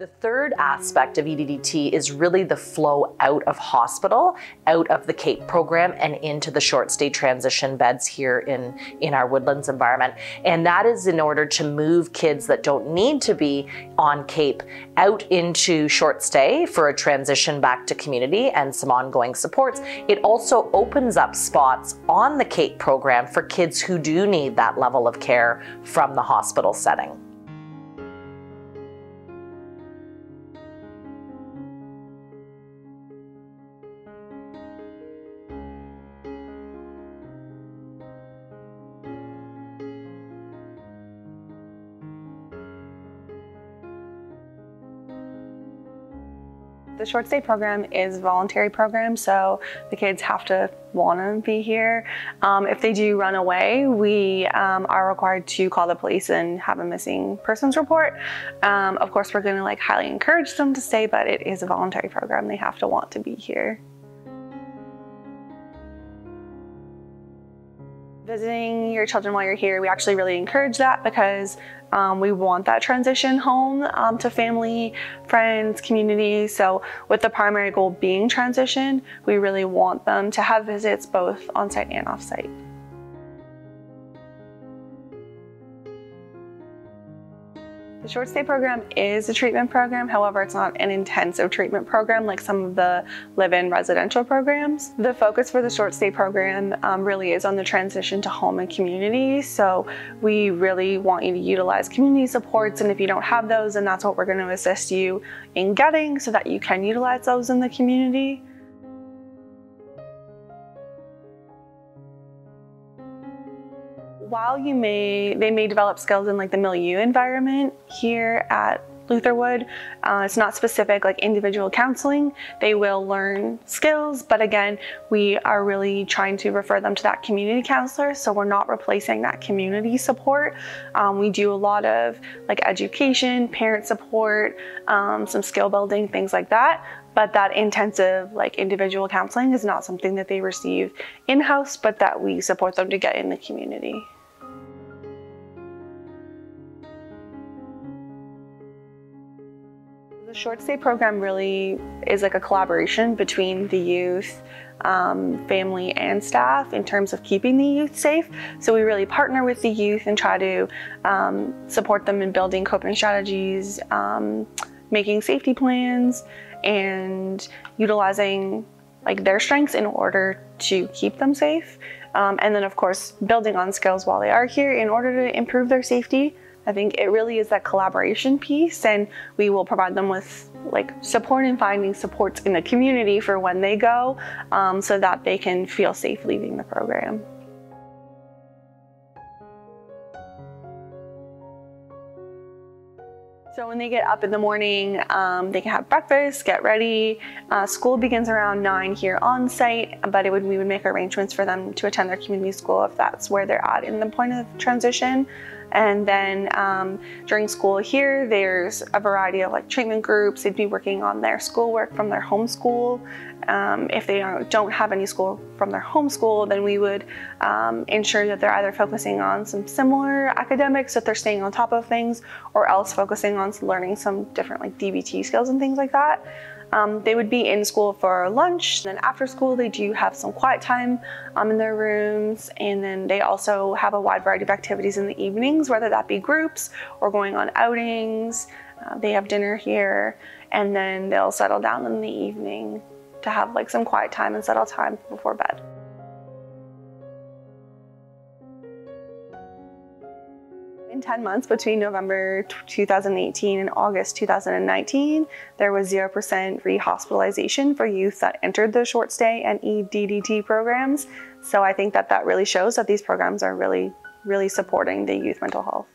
The third aspect of EDDT is really the flow out of hospital, out of the CAPE program and into the short stay transition beds here in our Woodlands environment. And that is in order to move kids that don't need to be on CAPE out into short stay for a transition back to community and some ongoing supports. It also opens up spots on the CAPE program for kids who do need that level of care from the hospital setting. The short stay program is a voluntary program, so the kids have to want to be here. If they do run away, we are required to call the police and have a missing persons report. Of course, we're going to highly encourage them to stay, but it is a voluntary program. They have to want to be here. Visiting your children while you're here, we actually really encourage that because we want that transition home to family, friends, community. So with the primary goal being transition, we really want them to have visits both on-site and off-site. The short stay program is a treatment program. However, it's not an intensive treatment program like some of the live-in residential programs. The focus for the short stay program really is on the transition to home and community. So we really want you to utilize community supports, and if you don't have those, then that's what we're going to assist you in getting so that you can utilize those in the community. While they may develop skills in the milieu environment here at Lutherwood, it's not specific like individual counseling. They will learn skills, but again, we are really trying to refer them to that community counselor, so we're not replacing that community support. We do a lot of education, parent support, some skill building, things like that. But that intensive individual counseling is not something that they receive in-house, but that we support them to get in the community. The short stay program really is a collaboration between the youth, family, and staff in terms of keeping the youth safe. So we really partner with the youth and try to support them in building coping strategies, making safety plans, and utilizing their strengths in order to keep them safe. And then of course, building on skills while they are here in order to improve their safety. I think it really is that collaboration piece, and we will provide them with support and finding supports in the community for when they go, so that they can feel safe leaving the program. So when they get up in the morning, they can have breakfast, get ready. School begins around 9 here on site, but we would make arrangements for them to attend their community school if that's where they're at in the point of transition. And then during school here, there's a variety of treatment groups. They'd be working on their schoolwork from their home school. If they don't have any school from their home school, then we would ensure that they're either focusing on some similar academics, that they're staying on top of things, or else focusing on learning some different DBT skills and things like that. They would be in school for lunch, then after school they do have some quiet time in their rooms, and then they also have a wide variety of activities in the evenings, whether that be groups or going on outings. They have dinner here, and then they'll settle down in the evening to have some quiet time and settle time before bed. In 10 months between November 2018 and August 2019, there was 0% re-hospitalization for youth that entered the short stay and EDDT programs. So I think that really shows that these programs are really supporting the youth mental health.